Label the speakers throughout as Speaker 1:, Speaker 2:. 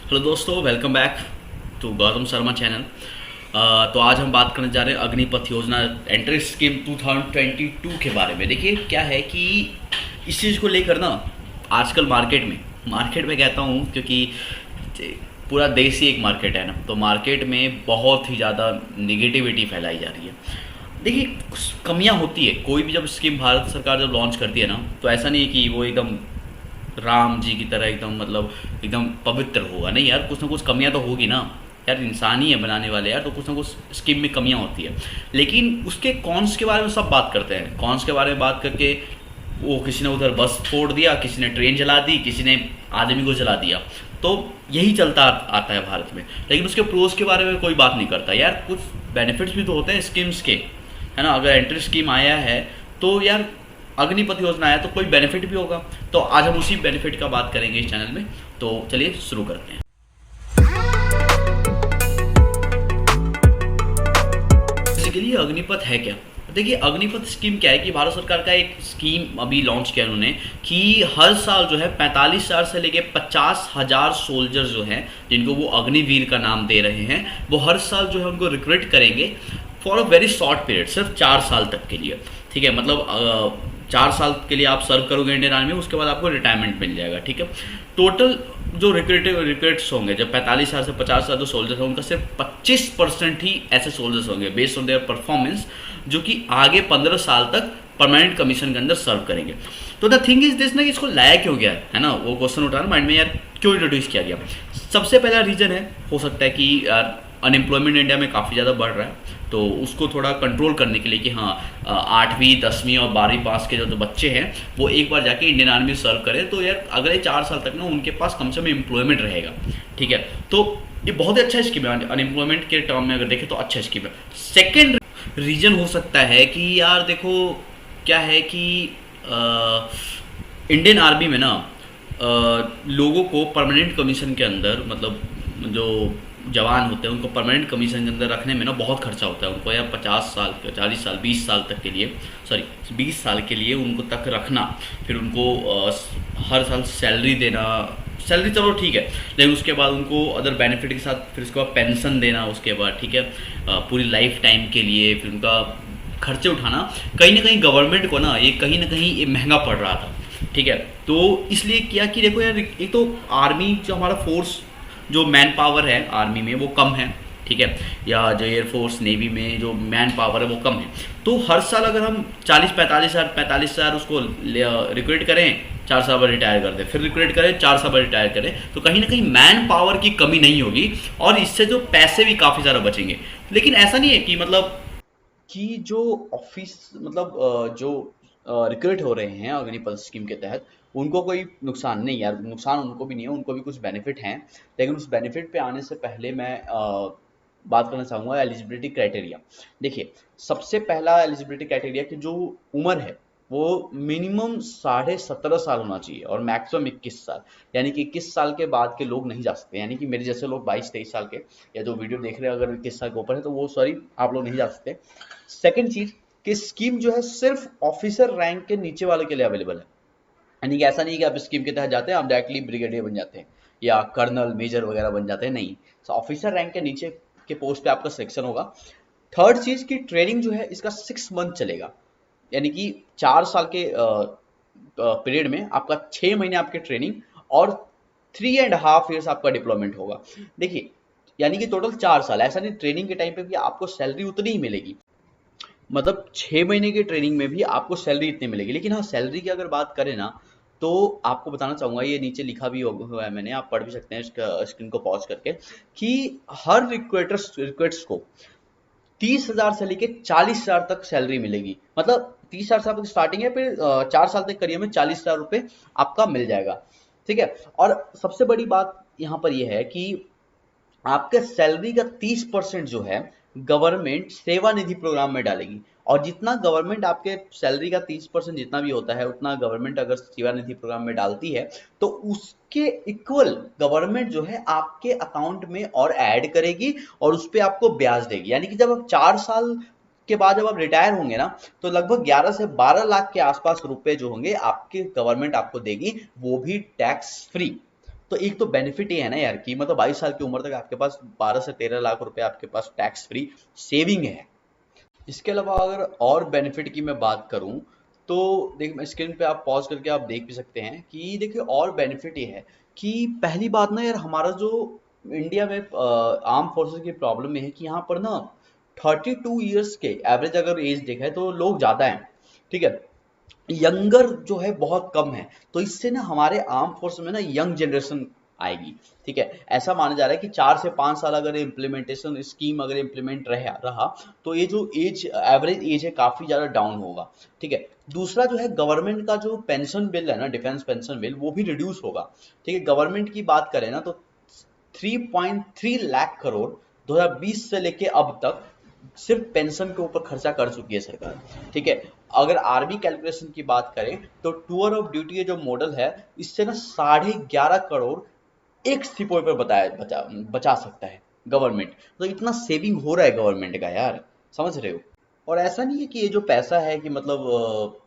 Speaker 1: Hello दोस्तों, welcome back to Gautam Sharma channel. तो आज हम बात करने जा रहे हैं अग्निपथ योजना एंट्री स्कीम 2022 के बारे में। देखिए क्या है कि इस चीज़ को लेकर ना आजकल मार्केट में कहता हूँ क्योंकि पूरा देश ही एक मार्केट है ना, तो मार्केट में बहुत ही ज़्यादा निगेटिविटी फैलाई जा रही है। देखिए कुछ कमियां होती है, कोई भी जब स्कीम भारत सरकार जब लॉन्च करती है ना, तो ऐसा नहीं है कि वो एकदम राम जी की तरह एकदम एकदम पवित्र होगा। नहीं यार, कुछ ना कुछ कमियां तो होगी ना यार, इंसान ही है बनाने वाले यार, तो कुछ ना कुछ स्कीम में कमियां होती है। लेकिन उसके कॉन्स के बारे में सब बात करते हैं, कॉन्स के बारे में बात करके वो किसी ने उधर बस फोड़ दिया, किसी ने ट्रेन जला दी, किसी ने आदमी को जला दिया। तो यही चलता आता है भारत में। लेकिन उसके प्रोज के बारे में कोई बात नहीं करता यार, कुछ बेनिफिट्स भी तो होते हैं स्कीम्स के, है ना। अगर एंट्री स्कीम आया है तो यार अग्निपथ योजना आया तो कोई बेनिफिट भी होगा। तो आज हम उसी बेनिफिट का बात करेंगे इस चैनल में। तो चलिए शुरू करते हैं। बेसिकली अग्निपथ है क्या? देखिए अग्निपथ स्कीम क्या है कि भारत सरकार का एक स्कीम अभी लॉन्च किया उन्होंने कि हर साल जो है 45,000 से लेके 50,000 सोल्जर जो हैं, जिनको वो अग्निवीर का नाम दे रहे हैं, वो हर साल जो है उनको रिक्रूट करेंगे for a very short period, सिर्फ 4 साल तक के लिए। ठीक है, मतलब 4 साल के लिए आप सर्व करोगे इंडियन आर्मी में, उसके बाद आपको रिटायरमेंट मिल जाएगा। ठीक है, टोटल जो रिक्रूट्स होंगे, जब 45,000 से 50,000 जो सोल्जर्स हैं, उनका सिर्फ 25% ही ऐसे सोल्जर्स होंगे बेस्ड ऑन देयर परफॉर्मेंस, जो कि आगे 15 साल तक परमानेंट कमीशन के अंदर सर्व करेंगे। तो द थिंग इज दिस ना कि इसको लाया क्यों गया है ना, वो क्वेश्चन उठा ना माइंड में यार, क्यों इंट्रोड्यूस किया गया। सबसे पहला रीज़न है, हो सकता है कि यार अनएम्प्लॉयमेंट इंडिया में काफ़ी ज़्यादा बढ़ रहा है, तो उसको थोड़ा कंट्रोल करने के लिए कि हाँ 8वीं 10वीं और 12वीं पास के जो बच्चे हैं वो एक बार जाके इंडियन आर्मी सर्व करें, तो यार अगले 4 साल तक ना उनके पास कम से कम एम्प्लॉयमेंट रहेगा। ठीक है, तो ये बहुत ही अच्छा स्कीम है, अनएम्प्लॉयमेंट के टर्म में अगर देखें तो अच्छा स्कीम है। सेकेंड रीजन हो सकता है कि यार देखो क्या है कि इंडियन आर्मी में ना लोगों को परमानेंट कमीशन के अंदर, मतलब जो जवान होते हैं उनको परमानेंट कमीशन के अंदर रखने में ना बहुत खर्चा होता है उनको, या 50 साल 40 साल 20 साल तक के लिए, सॉरी 20 साल के लिए उनको तक रखना, फिर उनको हर साल सैलरी देना। सैलरी चलो ठीक है, लेकिन उसके बाद उनको अदर बेनिफिट के साथ फिर उसके बाद पेंशन देना, उसके बाद ठीक है पूरी लाइफ टाइम के लिए, फिर उनका खर्चे उठाना। कहीं ना कहीं गवर्नमेंट को ना कहीं ये महंगा पड़ रहा था। ठीक है, तो इसलिए किया कि देखो यार, एक तो आर्मी जो हमारा फोर्स, जो मैन पावर है आर्मी में वो कम है। ठीक है, या जो एयरफोर्स नेवी में जो मैन पावर है वो कम है, तो हर साल अगर हम 45,000 उसको रिक्रूट करें, 4 साल बाद रिटायर कर दें, फिर रिक्रूट करें, 4 साल बाद रिटायर करें, तो कहीं ना कहीं मैन पावर की कमी नहीं होगी और इससे जो पैसे भी काफ़ी ज़्यादा बचेंगे। लेकिन ऐसा नहीं है कि मतलब कि जो ऑफिस, मतलब जो रिक्रूट हो रहे हैं अग्निपथ स्कीम के तहत, उनको कोई नुकसान नहीं यार, नुकसान उनको भी नहीं है, उनको भी कुछ बेनिफिट हैं। लेकिन उस बेनिफिट पे आने से पहले मैं बात करना चाहूँगा एलिजिबिलिटी क्राइटेरिया। देखिए सबसे पहला एलिजिबिलिटी क्राइटेरिया कि जो उम्र है वो मिनिमम 17.5 साल होना चाहिए और मैक्सिमम 21 साल, यानी कि 21 साल के बाद के लोग नहीं जा सकते। यानी कि मेरे जैसे लोग 22-23 साल के, या जो वीडियो देख रहे हैं अगर 21 साल के ऊपर है तो वो सॉरी, आप लोग नहीं जा सकते। सेकंड चीज कि स्कीम जो है सिर्फ ऑफिसर रैंक के नीचे वाले के लिए अवेलेबल है, यानी कि ऐसा नहीं कि आप स्कीम के तहत जाते हैं आप डायरेक्टली ब्रिगेडियर बन जाते हैं या कर्नल मेजर वगैरह बन जाते हैं, नहीं। तो ऑफिसर रैंक के नीचे के पोस्ट पे आपका सिलेक्शन होगा। थर्ड चीज की ट्रेनिंग जो है इसका 6 मंथ चलेगा, यानी कि 4 साल के पीरियड में आपका 6 महीने आपके ट्रेनिंग और 3.5 ईयर्स आपका डिप्लॉयमेंट होगा। देखिए यानी कि टोटल 4 साल, ऐसा नहीं ट्रेनिंग के टाइम पे भी आपको सैलरी उतनी ही मिलेगी, मतलब 6 महीने की ट्रेनिंग में भी आपको सैलरी इतनी मिलेगी। लेकिन हाँ, सैलरी की अगर बात करें ना, तो आपको बताना चाहूंगा, ये नीचे लिखा भी हुआ है मैंने, आप पढ़ भी सकते हैं इसका स्क्रीन को पॉज करके, कि हर रिक्वेट्स को 30,000 से लेके 40,000 तक सैलरी मिलेगी। मतलब 30,000 से आपकी स्टार्टिंग है, फिर 4 साल तक करियर में 40,000 रुपये आपका मिल जाएगा। ठीक है, और सबसे बड़ी बात यहाँ पर यह है कि आपके सैलरी का 30% जो है गवर्नमेंट सेवा निधि प्रोग्राम में डालेगी, और जितना गवर्नमेंट आपके सैलरी का 30% जितना भी होता है उतना गवर्नमेंट अगर सेवा निधि प्रोग्राम में डालती है तो उसके इक्वल गवर्नमेंट जो है आपके अकाउंट में और ऐड करेगी और उस पर आपको ब्याज देगी। यानी कि जब आप 4 साल के बाद जब आप रिटायर होंगे ना, तो लगभग 11 से 12 लाख के आसपास रुपए जो होंगे आपके गवर्नमेंट आपको देगी, वो भी टैक्स फ्री।
Speaker 2: तो एक तो बेनिफिट ये है ना यार कि मतलब 22 साल की उम्र तक आपके पास 12 से 13 लाख रुपए आपके पास टैक्स फ्री सेविंग है। इसके अलावा अगर और बेनिफिट की मैं बात करूं तो देख, मैं स्क्रीन पे आप पॉज करके आप देख भी सकते हैं कि देखिए और बेनिफिट ये है कि पहली बात ना यार, हमारा जो इंडिया में आर्म फोर्सेस की प्रॉब्लम ये है कि यहाँ पर ना 32 ईयर्स के एवरेज अगर एज देखा है तो लोग ज़्यादा हैं, ठीक है, यंगर जो है बहुत कम है। तो इससे ना हमारे आर्म फोर्स में ना यंग जनरेशन आएगी, ठीक है। ऐसा माना जा रहा है कि 4 से 5 साल अगर इम्प्लीमेंटेशन स्कीम अगर इम्प्लीमेंट रहा तो ये जो एज एवरेज एज है काफ़ी ज़्यादा डाउन होगा, ठीक है। दूसरा जो है गवर्नमेंट का जो पेंशन बिल है ना, डिफेंस पेंशन बिल, वो भी रिड्यूस होगा, ठीक है। गवर्नमेंट की बात करें ना तो 3.3 लाख करोड़ 2020 से लेके अब तक सिर्फ पेंशन के ऊपर खर्चा कर चुकी है सरकार, ठीक है। अगर आर्मी कैलकुलेशन की बात करें तो टूर ऑफ ड्यूटी जो मॉडल है, इससे ना 11.5 करोड़ एक सिपाही पर बचा सकता है गवर्नमेंट। तो इतना सेविंग हो रहा है गवर्नमेंट का यार, समझ रहे हो। और ऐसा नहीं है कि ये जो पैसा है कि मतलब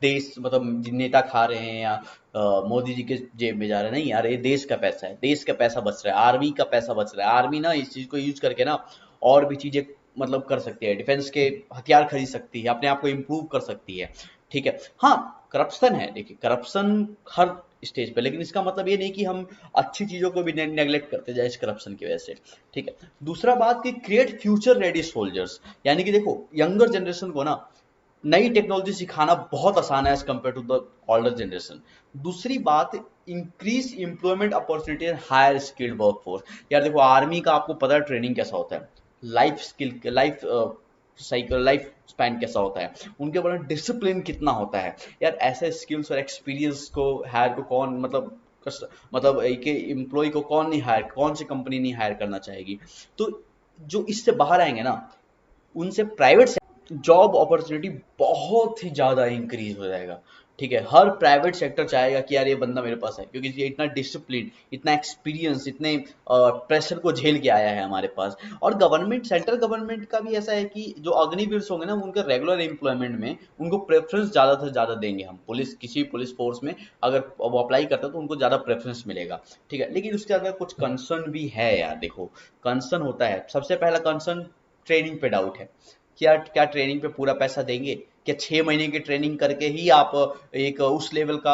Speaker 2: देश मतलब नेता खा रहे हैं या मोदी जी के जेब में जा रहा है, नहीं यार, ये देश का पैसा है, देश का पैसा बच रहा है, आर्मी का पैसा बच रहा है। आर्मी ना इस चीज़ को यूज करके ना और भी चीज़ें मतलब कर सकती है, डिफेंस के हथियार खरीद सकती है, अपने आप को इम्प्रूव कर सकती है, ठीक है। हाँ, करप्शन है, देखिए करप्शन हर स्टेज पे, लेकिन इसका मतलब ये नहीं कि हम अच्छी चीज़ों को भी नेग्लेक्ट करते जाए इस करप्शन की वजह से, ठीक है। दूसरा बात कि क्रिएट फ्यूचर रेडी सोल्जर्स, यानी कि देखो यंगर जनरेशन को ना नई टेक्नोलॉजी सिखाना बहुत आसान है as compared to the older generation. दूसरी बात, increase employment opportunity and higher skilled workforce. यार देखो आर्मी का आपको पता है ट्रेनिंग कैसा होता है, life skill life cycle life span कैसा होता है, उनके बारे में डिसिप्लिन कितना होता है यार। ऐसे स्किल्स और एक्सपीरियंस को हायर को कौन मतलब एक एम्प्लॉय को कौन नहीं हायर, कौन सी कंपनी नहीं हायर करना चाहेगी। तो जो इससे बाहर आएंगे ना, उनसे प्राइवेट जॉब अपॉर्चुनिटी बहुत ही ज़्यादा इंक्रीज हो जाएगा, ठीक है। हर प्राइवेट सेक्टर चाहेगा कि यार ये बंदा मेरे पास है, क्योंकि ये इतना डिसिप्लिन, इतना एक्सपीरियंस, इतने प्रेशर को झेल के आया है हमारे पास। और गवर्नमेंट, सेंट्रल गवर्नमेंट का भी ऐसा है कि जो अग्निवीर होंगे ना, उनके रेगुलर एम्प्लॉयमेंट में उनको प्रेफरेंस ज़्यादा से ज़्यादा देंगे हम। पुलिस, किसी पुलिस फोर्स में अगर वो अप्लाई करता है तो उनको ज़्यादा प्रेफरेंस मिलेगा, ठीक है। लेकिन उसके अंदर कुछ कंसर्न भी है यार, देखो कंसर्न होता है। सबसे पहला कंसर्न ट्रेनिंग पे डाउट है, क्या क्या ट्रेनिंग पे पूरा पैसा देंगे? क्या 6 महीने की ट्रेनिंग करके ही आप एक उस लेवल का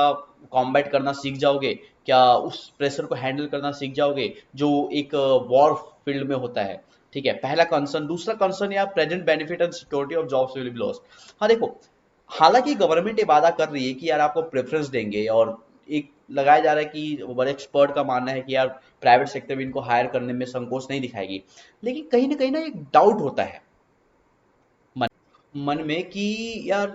Speaker 2: कॉम्बैट करना सीख जाओगे? क्या उस प्रेशर को हैंडल करना सीख जाओगे जो एक वॉर फील्ड में होता है, ठीक है। पहला कंसर्न। दूसरा कंसर्न, या present benefit and security of jobs will be lost. हाँ देखो, हालांकि गवर्नमेंट ये वादा कर रही है कि यार आपको प्रेफरेंस देंगे, और एक लगाया जा रहा है कि बड़े एक्सपर्ट का मानना है कि यार प्राइवेट सेक्टर में इनको हायर करने में संकोच नहीं दिखाएगी। लेकिन कहीं ना एक डाउट होता है मन में कि यार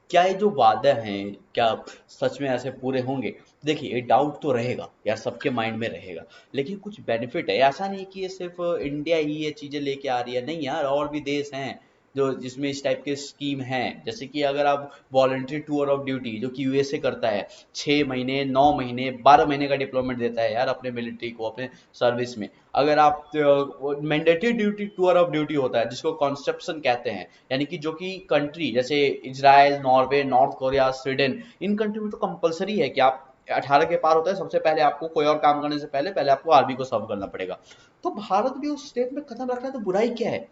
Speaker 2: क्या ये जो वादा हैं क्या सच में ऐसे पूरे होंगे। देखिए ये डाउट तो रहेगा यार, सबके माइंड में रहेगा, लेकिन कुछ बेनिफिट है। ऐसा नहीं कि ये सिर्फ इंडिया ही ये चीज़ें लेके आ रही है, नहीं यार, और भी देश हैं जो जिसमें इस टाइप के स्कीम हैं। जैसे कि अगर आप वॉलंटरी टूर ऑफ ड्यूटी, जो कि यूएसए करता है, 6 महीने 9 महीने 12 महीने का डिप्लॉयमेंट देता है यार अपने मिलिट्री को, अपने सर्विस में। अगर आप mandatory duty tour of duty होता है जिसको कॉन्सेप्शन कहते हैं, यानी कि जो कि कंट्री जैसे Israel, Norway, north Korea, Sweden, in country में तो कंपलसरी है कि आप 18 के पार होता है, सबसे पहले आपको कोई और काम करने से पहले आपको आर्मी को सर्व करना पड़ेगा। तो भारत भी उस स्टेट में कदम रख रहा है तो बुराई क्या है,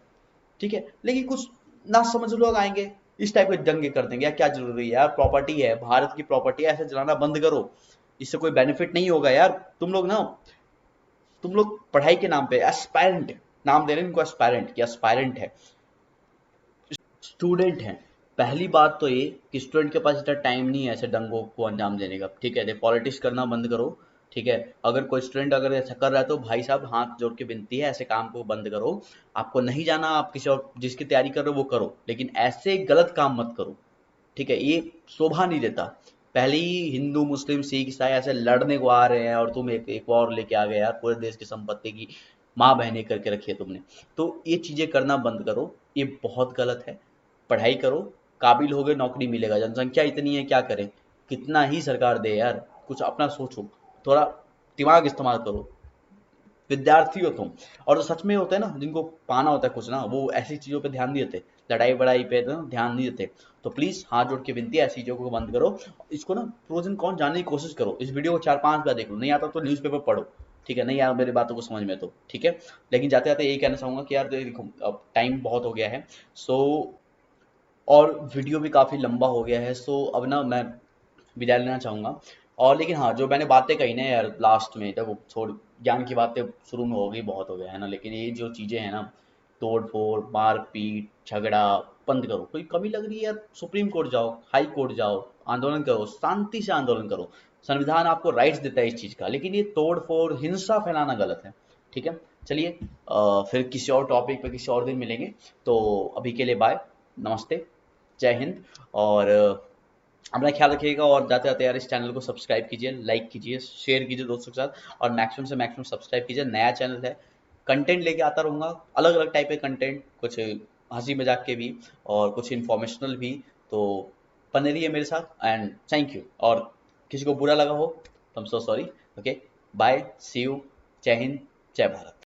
Speaker 2: ठीक है। लेकिन कुछ ना समझ लोग आएंगे, इस टाइप के दंगे कर देंगे, यार क्या जरूरी है यार, प्रॉपर्टी है, भारत की प्रॉपर्टी है, ऐसे जलाना बंद करो, इससे कोई बेनिफिट नहीं होगा यार। तुम लोग पढ़ाई के नाम पे एस्पायरेंट नाम दे रहे हैं इनको, एस्पायरेंट, कि एस्पायरेंट है, स्टूडेंट हैं। पहली बात तो ये कि स्टूडेंट के पास इतना टाइम नहीं है ऐसे दंगों को अंजाम देने का, ठीक है। पॉलिटिक्स करना बंद करो, ठीक है। अगर कोई स्टूडेंट अगर ऐसा कर रहा है तो भाई साहब हाथ जोड़ के विनती है, ऐसे काम को बंद करो। आपको नहीं जाना, आप किसी और जिसकी तैयारी कर रहे हो वो करो, लेकिन ऐसे गलत काम मत करो, ठीक है। ये शोभा नहीं देता। पहले ही हिंदू मुस्लिम सिख ईसाई ऐसे लड़ने को आ रहे हैं और तुम एक और लेके आ गए यार, पूरे देश की संपत्ति की माँ बहने करके रखी है तुमने। तो ये चीजें करना बंद करो, ये बहुत गलत है। पढ़ाई करो, काबिल हो गए नौकरी मिलेगा, जनसंख्या इतनी है क्या करें, कितना ही सरकार दे यार, कुछ अपना सोचो, थोड़ा दिमाग इस्तेमाल करो, विद्यार्थी हो तुम। और जो सच में होते हैं ना, जिनको पाना होता है कुछ ना, वो ऐसी चीजों पे ध्यान नहीं देते, लड़ाई वड़ाई पे तो ध्यान नहीं देते। तो प्लीज़ हाथ जोड़ के विनती है, ऐसी चीज़ों को बंद करो। इसको ना प्रोज एंड कॉन जानने की कोशिश करो, इस वीडियो को 4-5 बार देख लो, नहीं आता तो न्यूज़पेपर पढ़ो, ठीक है, नहीं आया मेरी बातों को समझ में तो ठीक है। लेकिन जाते जाते यही कहना चाहूँगा कि यार देखो अब टाइम बहुत हो गया है, सो और वीडियो भी काफ़ी लंबा हो गया है, सो अब ना मैं विदाई लेना चाहूँगा। और लेकिन हाँ, जो मैंने बातें कही ना यार लास्ट में, जब वो छोड़ ज्ञान की बातें शुरू में हो गई, बहुत हो गया है ना, लेकिन ये जो चीज़ें हैं ना, तोड़ फोड़, मारपीट, झगड़ा बंद करो। कोई कमी लग रही है यार, सुप्रीम कोर्ट जाओ, हाई कोर्ट जाओ, आंदोलन करो, शांति से आंदोलन करो। संविधान आपको राइट्स देता है इस चीज़ का, लेकिन ये तोड़ फोड़ हिंसा फैलाना गलत है, ठीक है। चलिए फिर किसी और टॉपिक पे किसी और दिन मिलेंगे। तो अभी के लिए बाय, नमस्ते, जय हिंद। और अपना ख्याल रखिएगा, और जाते जाते यार इस चैनल को सब्सक्राइब कीजिए, लाइक कीजिए, शेयर कीजिए दोस्तों के साथ, और मैक्सिमम से मैक्सिमम सब्सक्राइब कीजिए। नया चैनल है, कंटेंट लेके आता रहूँगा, अलग अलग टाइप के कंटेंट, कुछ हंसी मजाक के भी और कुछ इन्फॉर्मेशनल भी। तो बने रहिए मेरे साथ, एंड थैंक यू। और किसी को बुरा लगा हो तो I am so sorry. Okay, bye, see you, जय हिंद, जय भारत।